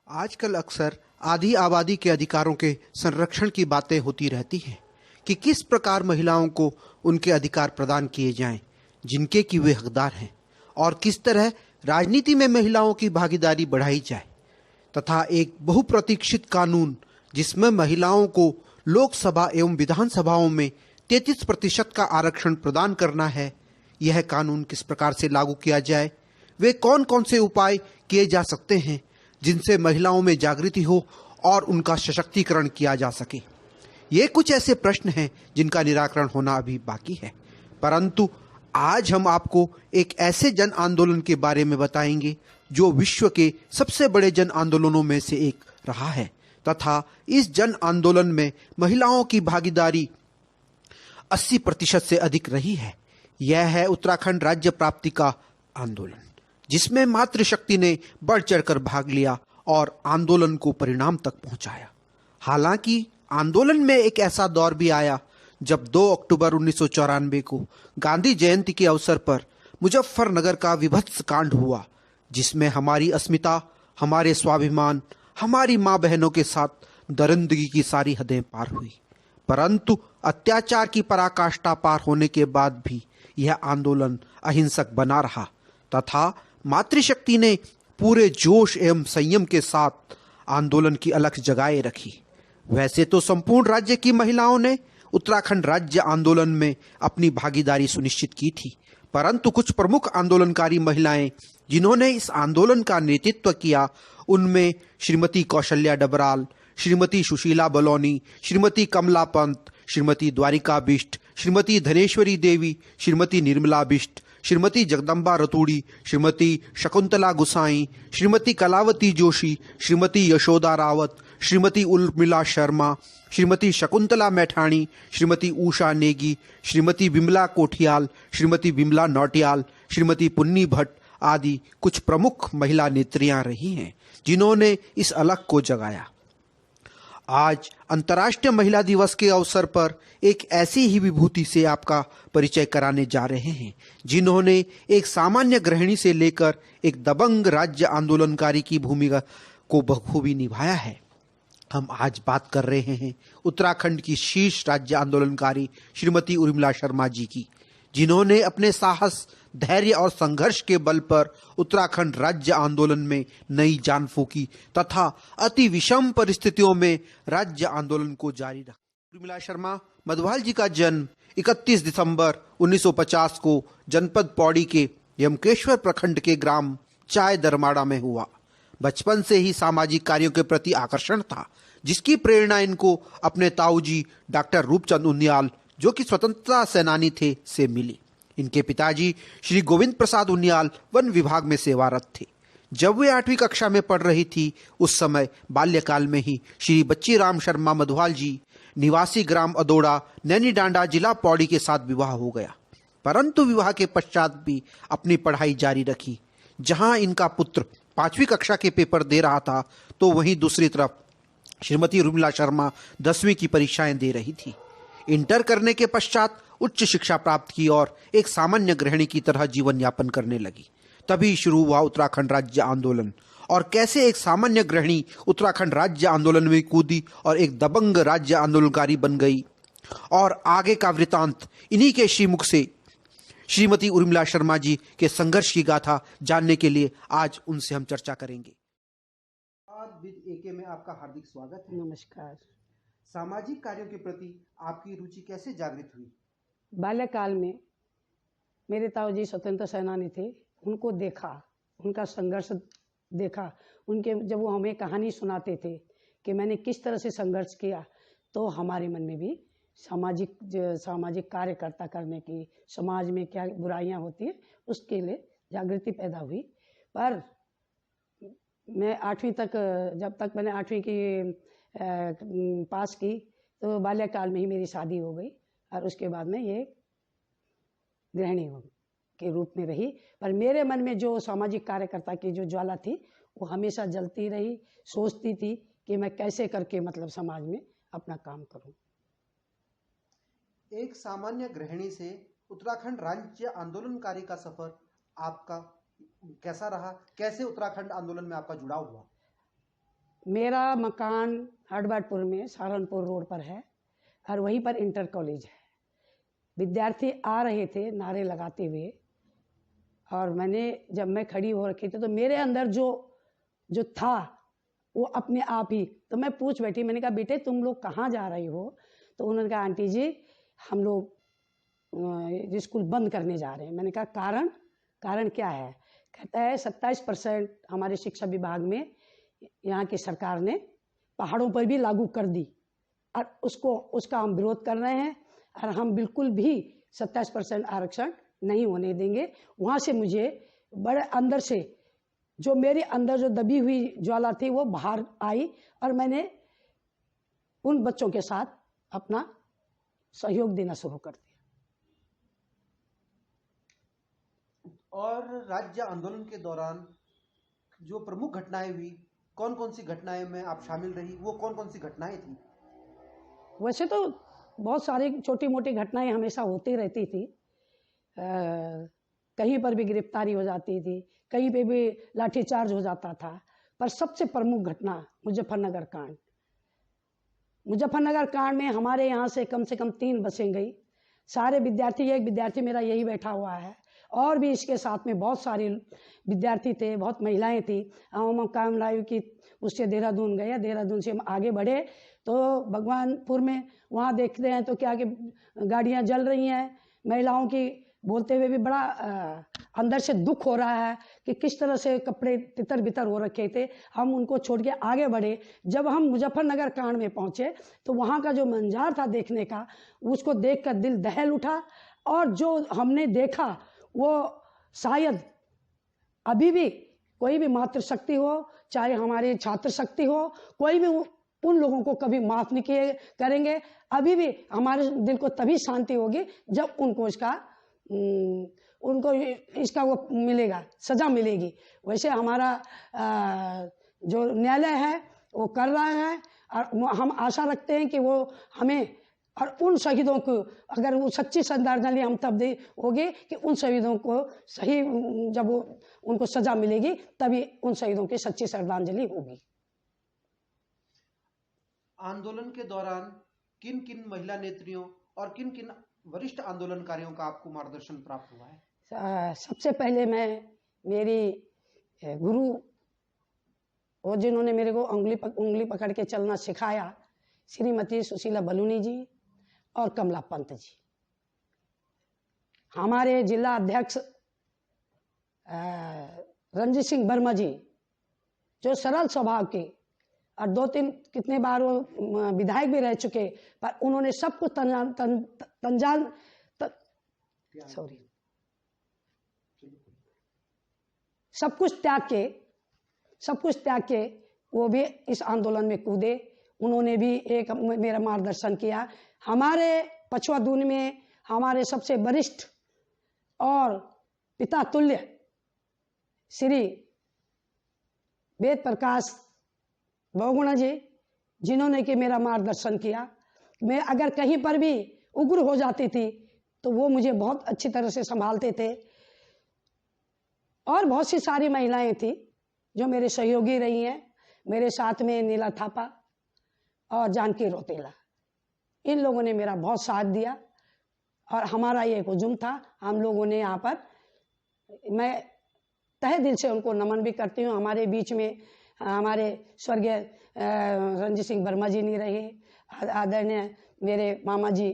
आजकल अक्सर आधी आबादी के अधिकारों के संरक्षण की बातें होती रहती हैं कि किस प्रकार महिलाओं को उनके अधिकार प्रदान किए जाएं, जिनके कि वे हकदार हैं, और किस तरह राजनीति में महिलाओं की भागीदारी बढ़ाई जाए तथा एक बहुप्रतीक्षित कानून जिसमें महिलाओं को लोकसभा एवं विधानसभाओं में 33% का आरक्षण प्रदान करना है, यह कानून किस प्रकार से लागू किया जाए, वे कौन कौन से उपाय किए जा सकते हैं जिनसे महिलाओं में जागृति हो और उनका सशक्तिकरण किया जा सके। ये कुछ ऐसे प्रश्न हैं जिनका निराकरण होना अभी बाकी है, परंतु आज हम आपको एक ऐसे जन आंदोलन के बारे में बताएंगे जो विश्व के सबसे बड़े जन आंदोलनों में से एक रहा है तथा इस जन आंदोलन में महिलाओं की भागीदारी 80% से अधिक रही है। यह है उत्तराखंड राज्य प्राप्ति का आंदोलन, जिसमें मातृशक्ति ने बढ़ चढ़कर भाग लिया और आंदोलन को परिणाम तक पहुंचाया। हालांकि आंदोलन में एक ऐसा दौर भी आया जब 2 अक्टूबर 1994 को गांधी जयंती के अवसर पर मुजफ्फरनगर का विभत्स कांड हुआ, जिसमें हमारी अस्मिता, हमारे स्वाभिमान, हमारी मां बहनों के साथ दरिंदगी की सारी हदें पार हुई। परंतु अत्याचार की पराकाष्ठा पार होने के बाद भी यह आंदोलन अहिंसक बना रहा तथा मातृशक्ति ने पूरे जोश एवं संयम के साथ आंदोलन की अलख जगाए रखी। वैसे तो संपूर्ण राज्य की महिलाओं ने उत्तराखंड राज्य आंदोलन में अपनी भागीदारी सुनिश्चित की थी, परंतु कुछ प्रमुख आंदोलनकारी महिलाएं जिन्होंने इस आंदोलन का नेतृत्व किया, उनमें श्रीमती कौशल्या डबराल, श्रीमती सुशीला बलौनी, श्रीमती कमला पंत, श्रीमती द्वारिका बिष्ट, श्रीमती धनेश्वरी देवी, श्रीमती निर्मला बिष्ट, श्रीमती जगदम्बा रतूड़ी, श्रीमती शकुंतला गुसाई, श्रीमती कलावती जोशी, श्रीमती यशोदा रावत, श्रीमती उर्मिला शर्मा, श्रीमती शकुंतला मैठाणी, श्रीमती उषा नेगी, श्रीमती बिमला कोठियाल, श्रीमती बिमला नौटियाल, श्रीमती पुन्नी भट्ट आदि कुछ प्रमुख महिला नेत्रियां रही हैं जिन्होंने इस अलख को जगाया। आज अंतर्राष्ट्रीय महिला दिवस के अवसर पर एक ऐसी ही विभूति से आपका परिचय कराने जा रहे हैं जिन्होंने एक सामान्य गृहिणी से लेकर एक दबंग राज्य आंदोलनकारी की भूमिका को बखूबी निभाया है। हम आज बात कर रहे हैं उत्तराखंड की शीर्ष राज्य आंदोलनकारी श्रीमती उर्मिला शर्मा जी की, जिन्होंने अपने साहस, धैर्य और संघर्ष के बल पर उत्तराखंड राज्य आंदोलन में नई जान फूंकी तथा अति विषम परिस्थितियों में राज्य आंदोलन को जारी रखा। उर्मिला शर्मा मधवाल जी का जन्म 31 दिसंबर 1950 को जनपद पौड़ी के यमकेश्वर प्रखंड के ग्राम चाय दरमाड़ा में हुआ। बचपन से ही सामाजिक कार्यों के प्रति आकर्षण था, जिसकी प्रेरणा इनको अपने ताऊजी डॉक्टर रूपचंद उनियाल, जो कि स्वतंत्रता सेनानी थे, से मिली। इनके पिताजी श्री गोविंद प्रसाद उनियाल वन विभाग में सेवारत थे। जब वे 8वीं कक्षा में पढ़ रही थी, उस समय बाल्यकाल में ही श्री बच्ची राम शर्मा मधवाल जी निवासी ग्राम अदोड़ा, नैनी डांडा, जिला पौड़ी के साथ विवाह हो गया। परंतु विवाह के पश्चात भी अपनी पढ़ाई जारी रखी। जहां इनका पुत्र 5वीं कक्षा के पेपर दे रहा था, तो वहीं दूसरी तरफ श्रीमती उर्मिला शर्मा 10वीं की परीक्षाएं दे रही थी। इंटर करने के पश्चात उच्च शिक्षा प्राप्त की और एक सामान्य गृहिणी की तरह जीवन यापन करने लगी। तभी शुरू हुआ उत्तराखंड राज्य आंदोलन, और कैसे एक सामान्य गृहिणी उत्तराखंड राज्य आंदोलन में कूदी और एक दबंग राज्य आंदोलनकारी बन गई, और आगे का वृतांत इन्हीं के श्रीमुख से श्रीमती उर्मिला शर्मा जी के संघर्ष की गाथा जानने के लिए आज उनसे हम चर्चा करेंगे। एके में आपका हार्दिक स्वागत है। नमस्कार। सामाजिक कार्यों के प्रति आपकी रुचि कैसे जागृत हुई? बाल्यकाल में मेरे ताऊजी स्वतंत्र सेनानी थे, उनको देखा, उनका संघर्ष देखा। उनके जब वो हमें कहानी सुनाते थे कि मैंने किस तरह से संघर्ष किया, तो हमारे मन में भी सामाजिक कार्यकर्ता करने की, समाज में क्या बुराइयां होती है, उसके लिए जागृति पैदा हुई। पर मैं 8वीं तक, जब तक मैंने 8वीं की पास की, तो बाल्यकाल में ही मेरी शादी हो गई और उसके बाद में ये गृहिणी के रूप में रही। पर मेरे मन में जो सामाजिक कार्यकर्ता की जो ज्वाला थी, वो हमेशा जलती रही। सोचती थी कि मैं कैसे करके मतलब समाज में अपना काम करूं। एक सामान्य गृहिणी से उत्तराखंड राज्य आंदोलनकारी का सफर आपका कैसा रहा? कैसे उत्तराखंड आंदोलन में आपका जुड़ाव हुआ? मेरा मकान हडबटपुर में सहारनपुर रोड पर है और वहीं पर इंटर कॉलेज है। विद्यार्थी आ रहे थे नारे लगाते हुए और जब मैं खड़ी हो रखी थी तो मेरे अंदर जो था वो अपने आप ही, तो मैं पूछ बैठी, मैंने कहा बेटे तुम लोग कहाँ जा रही हो? तो उन्होंने कहा आंटी जी हम लोग स्कूल बंद करने जा रहे हैं। मैंने कहा कारण क्या है? कहता है 27% हमारे शिक्षा विभाग में यहाँ की सरकार ने पहाड़ों पर भी लागू कर दी और उसका हम विरोध कर रहे हैं और हम बिल्कुल भी 27% आरक्षण नहीं होने देंगे। वहाँ से मुझे बड़े अंदर से जो मेरे अंदर जो दबी हुई ज्वाला थी वो बाहर आई और मैंने उन बच्चों के साथ अपना सहयोग देना शुरू कर दिया। और राज्य आंदोलन के दौरान जो प्रमुख घटनाएं हुई, कौन कौन सी घटनाएं में आप शामिल रही, वो कौन कौन सी घटनाएं थी? वैसे तो बहुत सारी छोटी मोटी घटनाएं हमेशा होती रहती थी। कहीं पर भी गिरफ्तारी हो जाती थी, कहीं पे भी लाठीचार्ज हो जाता था, पर सबसे प्रमुख घटना मुजफ्फरनगर कांड। मुजफ्फरनगर कांड में हमारे यहाँ से कम 3 बसें गई। सारे विद्यार्थी, एक विद्यार्थी मेरा यही बैठा हुआ है, और भी इसके साथ में बहुत सारे विद्यार्थी थे, बहुत महिलाएं थी। हम काम लाइव की उससे देहरादून गए, देहरादून से हम आगे बढ़े तो भगवानपुर में वहाँ देखते हैं तो क्या कि गाड़ियाँ जल रही हैं, महिलाओं की बोलते हुए भी बड़ा अंदर से दुख हो रहा है कि किस तरह से कपड़े तितर बितर हो रखे थे। हम उनको छोड़ के आगे बढ़े। जब हम मुजफ्फरनगर कांड में पहुँचे तो वहाँ का जो मंजार था देखने का, उसको देख कर दिल दहल उठा। और जो हमने देखा वो शायद अभी भी कोई भी मातृशक्ति हो, चाहे हमारी छात्र शक्ति हो, कोई भी उन लोगों को कभी माफ नहीं करेंगे। अभी भी हमारे दिल को तभी शांति होगी जब उनको इसका वो मिलेगा, सजा मिलेगी। वैसे हमारा जो न्यायालय है वो कर रहा है और हम आशा रखते हैं कि वो हमें और उन शहीदों को, अगर वो सच्ची श्रद्धांजलि हम तब दे होगी कि उन शहीदों को सही, जब उनको सजा मिलेगी तभी उन शहीदों की सच्ची श्रद्धांजलि होगी। आंदोलन के दौरान किन किन महिला नेत्रियों और किन किन वरिष्ठ आंदोलनकारियों का आपको मार्गदर्शन प्राप्त हुआ है? सबसे पहले मैं मेरी गुरु, वो जिन्होंने मेरे को उंगली पकड़ के चलना सिखाया, श्रीमती सुशीला बलूनी जी और कमला पंत जी। हमारे जिला अध्यक्ष रंजीत सिंह वर्मा जी, जो सरल स्वभाव के और 2-3 कितने बार वो विधायक भी रह चुके, पर उन्होंने सब कुछ सब कुछ त्याग के वो भी इस आंदोलन में कूदे। उन्होंने भी एक मेरा मार्गदर्शन किया। हमारे पछुआ दून में हमारे सबसे वरिष्ठ और पिता तुल्य श्री वेद प्रकाश बहुगुणा जी, जिन्होंने कि मेरा मार्गदर्शन किया। मैं अगर कहीं पर भी उग्र हो जाती थी तो वो मुझे बहुत अच्छी तरह से संभालते थे। और बहुत सी सारी महिलाएं थी जो मेरे सहयोगी रही हैं। मेरे साथ में नीला थापा और जानकी रोतेला, इन लोगों ने मेरा बहुत साथ दिया और हमारा ये एक हुजूम था। हम लोगों ने यहाँ पर, मैं तहे दिल से उनको नमन भी करती हूँ। हमारे बीच में हमारे स्वर्गीय रंजीत सिंह वर्मा जी नहीं रहे, आदरणीय मेरे मामा जी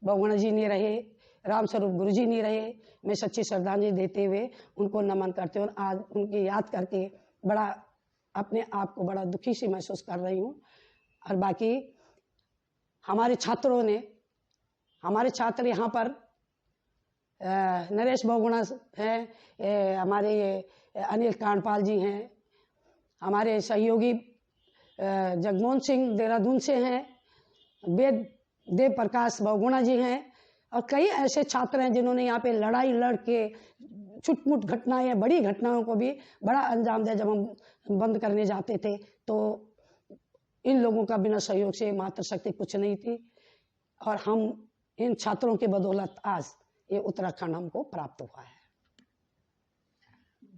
बहुगुणा जी नहीं रहे, राम स्वरूप गुरु जी नहीं रहे। मैं सच्ची श्रद्धांजलि देते हुए उनको नमन करते हूँ। आज उनकी याद करके बड़ा अपने आप को बड़ा दुखी सी महसूस कर रही हूँ। और बाकी हमारे छात्रों ने, हमारे छात्र यहाँ पर नरेश बहुगुणा हैं, हमारे ये अनिल कांडपाल जी हैं, हमारे सहयोगी जगमोहन सिंह देहरादून से हैं, वेद देव प्रकाश बहुगुणा जी हैं, और कई ऐसे छात्र हैं जिन्होंने यहाँ पे लड़ाई लड़ के छुटमुट घटनाएं, बड़ी घटनाओं को भी बड़ा अंजाम दिया। जब हम बंद करने जाते थे तो इन लोगों का बिना सहयोग से मातृशक्ति कुछ नहीं थी, और हम इन छात्रों के बदौलत आज ये उत्तराखंड हमको प्राप्त हुआ है।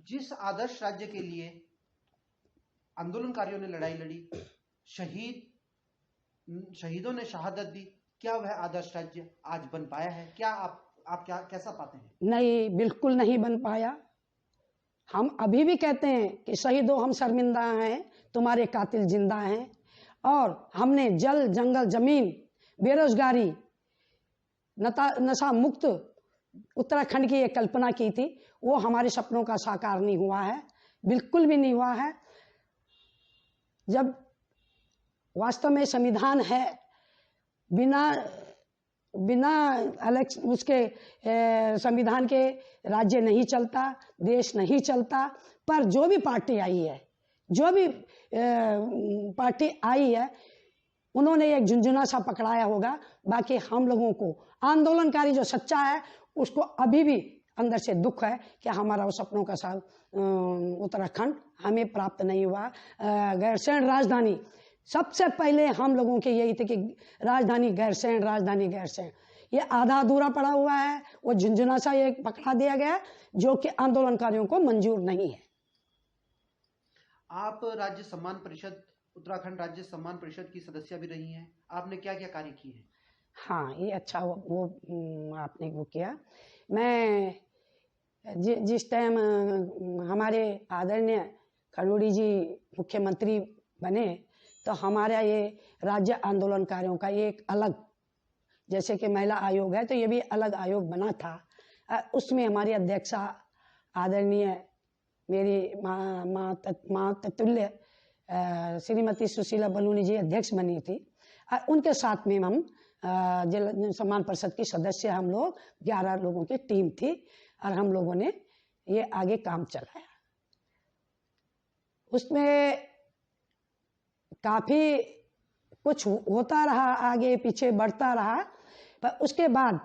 जिस आदर्श राज्य के लिए आंदोलनकारियों ने लड़ाई लड़ी, शहीदों ने शहादत दी, क्या वह आदर्श राज्य आज बन पाया है? क्या आप कैसा पाते हैं? नहीं, बिल्कुल नहीं बन पाया। हम अभी भी कहते हैं कि शहीदों हम शर्मिंदा हैं, तुम्हारे कातिल जिंदा हैं। और हमने जल जंगल जमीन बेरोजगारी नशा मुक्त उत्तराखंड की एक कल्पना की थी, वो हमारे सपनों का साकार नहीं हुआ है, बिल्कुल भी नहीं हुआ है। जब वास्तव में संविधान है, बिना उसके संविधान के राज्य नहीं चलता, देश नहीं चलता। पर जो भी पार्टी आई है, उन्होंने एक झुंझुना सा पकड़ाया होगा। बाकी हम लोगों को आंदोलनकारी जो सच्चा है उसको अभी भी अंदर से दुख है कि हमारा वो सपनों का साथ उत्तराखंड हमें प्राप्त नहीं हुआ। गैरसैंण राजधानी, सबसे पहले हम लोगों के यही थे कि राजधानी गैरसैंण, ये आधा अधूरा पड़ा हुआ है। वो झुंझुना सा ये पकड़ा दिया गया जो कि आंदोलनकारियों को मंजूर नहीं है। आप राज्य सम्मान परिषद, उत्तराखंड राज्य सम्मान परिषद की सदस्य भी रही हैं, आपने क्या क्या कार्य किए हैं? हाँ, ये अच्छा वो आपने वो किया। मैं जिस टाइम हमारे आदरणीय खनौड़ी जी मुख्यमंत्री बने तो हमारा ये राज्य आंदोलनकारियों का एक अलग, जैसे कि महिला आयोग है तो ये भी अलग आयोग बना था। उसमें हमारी अध्यक्षा आदरणीय मेरी माँ तत्तुल्य श्रीमती सुशीला बलूनी जी अध्यक्ष बनी थी। उनके साथ में हम जिला सम्मान परिषद की सदस्य, हम लोग 11 लोगों की टीम थी और हम लोगों ने ये आगे काम चलाया। उसमें काफ़ी कुछ होता रहा, आगे पीछे बढ़ता रहा। पर उसके बाद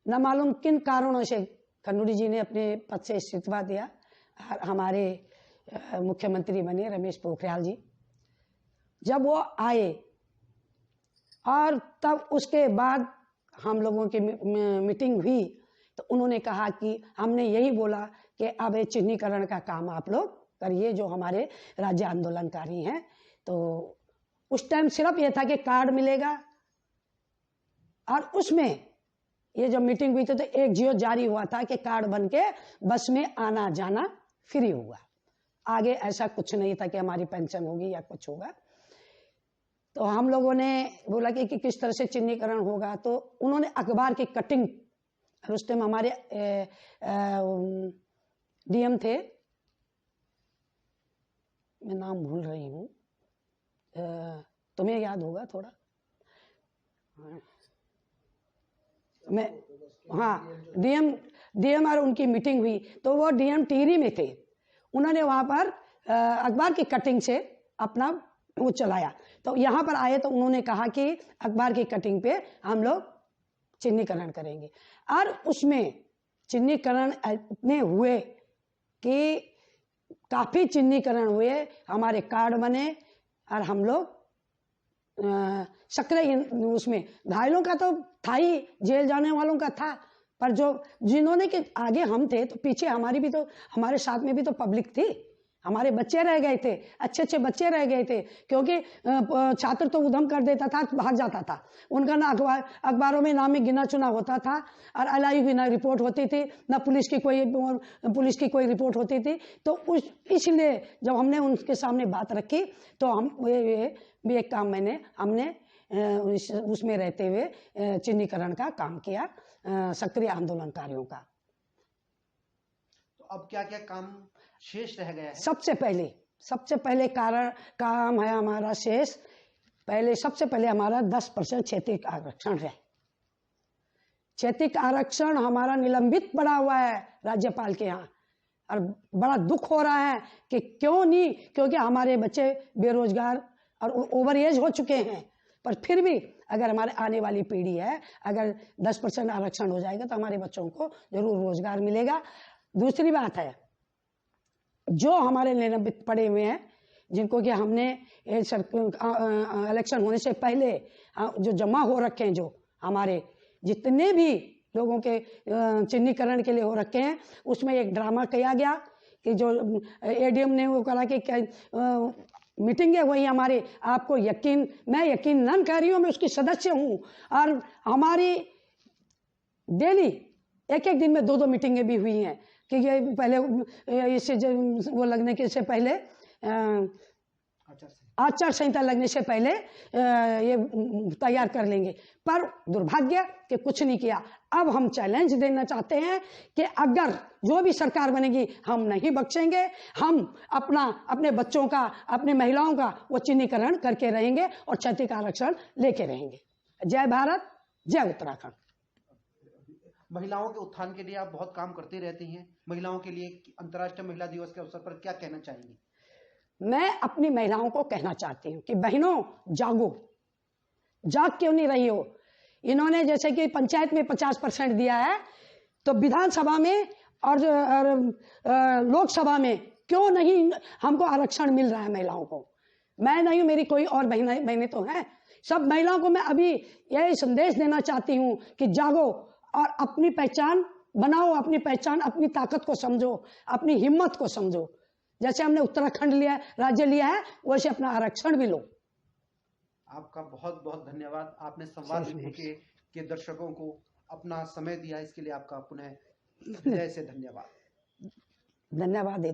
न मालूम किन कारणों से खनौड़ी जी ने अपने पद से इस्तीफा दिया और हमारे मुख्यमंत्री बने रमेश पोखरियाल जी। जब वो आए और तब उसके बाद हम लोगों की मीटिंग हुई तो उन्होंने कहा कि हमने यही बोला कि अब ये चिन्हीकरण का काम आप लोग करिए जो हमारे राज्य आंदोलनकारी हैं। तो उस टाइम सिर्फ ये था कि कार्ड मिलेगा और उसमें ये जब मीटिंग हुई थी तो एक जियो जारी हुआ था कि कार्ड बन के बस में आना जाना फ्री हुआ। आगे ऐसा कुछ नहीं था कि हमारी पेंशन होगी या कुछ होगा। तो हम लोगों ने बोला कि किस तरह से चिन्हीकरण होगा। तो उन्होंने अखबार की कटिंग, और उस टाइम हमारे डीएम थे, मैं नाम भूल रही हूँ, तुम्हें याद होगा थोड़ा, मैं हाँ डीएम और उनकी मीटिंग हुई तो वो डीएम टिहरी में थे। उन्होंने वहाँ पर अखबार की कटिंग से अपना वो चलाया। तो यहाँ पर आए तो उन्होंने कहा कि अखबार की कटिंग पे हम लोग चिन्हीकरण करेंगे। और उसमें चिन्हीकरण इतने हुए कि काफ़ी चिन्हीकरण हुए, हमारे कार्ड बने और हम लोग सक्रिय उसमें, घायलों का तो था ही, जेल जाने वालों का था, पर जो जिन्होंने के आगे हम थे तो पीछे हमारी भी तो, हमारे साथ में भी तो पब्लिक थी, हमारे बच्चे रह गए थे, अच्छे अच्छे बच्चे रह गए थे। क्योंकि छात्र तो उधम कर देता था, भाग जाता था, उनका ना अखबारों में नाम में गिना चुना होता था और अलायु भी ना रिपोर्ट होती थी, ना पुलिस की कोई रिपोर्ट होती थी। तो इसलिए जब हमने उनके सामने बात रखी तो हम ये भी एक काम हमने उसमें रहते हुए चिन्हीकरण का काम किया, सक्रिय आंदोलनकारियों का। तो अब क्या क्या काम शेष रह गया है? सबसे पहले काम है हमारा शेष, सबसे पहले हमारा 10% क्षेत्रीय आरक्षण है। क्षेत्रीय आरक्षण हमारा निलंबित पड़ा हुआ है राज्यपाल के यहाँ, और बड़ा दुख हो रहा है कि क्यों नहीं, क्योंकि हमारे बच्चे बेरोजगार और ओवर एज हो चुके हैं। पर फिर भी अगर हमारे आने वाली पीढ़ी है, अगर 10% आरक्षण हो जाएगा तो हमारे बच्चों को जरूर रोजगार मिलेगा। दूसरी बात है, जो हमारे निलंबित पड़े हुए हैं, जिनको कि हमने इलेक्शन होने से पहले जो जमा हो रखे हैं, जो हमारे जितने भी लोगों के चिन्हीकरण के लिए हो रखे हैं, उसमें एक ड्रामा किया गया कि जो एडीएम ने वो करा कि मीटिंगें हुई हमारी, आपको यकीन, मैं यकीनन कह रही हूँ, मैं उसकी सदस्य हूँ, और हमारी डेली एक एक दिन में 2-2 मीटिंगें भी हुई हैं कि ये पहले इससे वो लगने के से पहले आचार संहिता लगने से पहले ये तैयार कर लेंगे, पर दुर्भाग्य कि कुछ नहीं किया। अब हम चैलेंज देना चाहते हैं कि अगर जो भी सरकार बनेगी हम नहीं बख्शेंगे, हम अपने बच्चों का, अपने महिलाओं का वो चिन्हीकरण करके रहेंगे और क्षति का आरक्षण लेके रहेंगे। जय भारत, जय उत्तराखंड। महिलाओं के उत्थान के लिए आप बहुत काम करती रहती हैं। महिलाओं के लिए अंतर्राष्ट्रीय महिला दिवस के अवसर पर क्या कहना चाहेंगी? मैं अपनी महिलाओं को कहना चाहती हूँ कि बहनों जागो, जाग क्यों नहीं रही हो? इन्होंने जैसे कि पंचायत में 50% दिया है, तो विधानसभा में और लोकसभा में क्यों नहीं हमको आरक्षण मिल रहा है महिलाओं को? मैं नहीं, मेरी कोई और बहनें तो हैं। सब महिलाओं को मैं अभी यही संदेश देना चाहती हूँ कि जागो और अपनी पहचान बनाओ, अपनी पहचान, अपनी ताकत को समझो, अपनी हिम्मत को समझो। जैसे हमने उत्तराखंड लिया, राज्य लिया है, वैसे अपना आरक्षण भी लो। आपका बहुत बहुत धन्यवाद। आपने संवाद के दर्शकों को अपना समय दिया, इसके लिए आपका पुनः हृदय से धन्यवाद। धन्यवाद।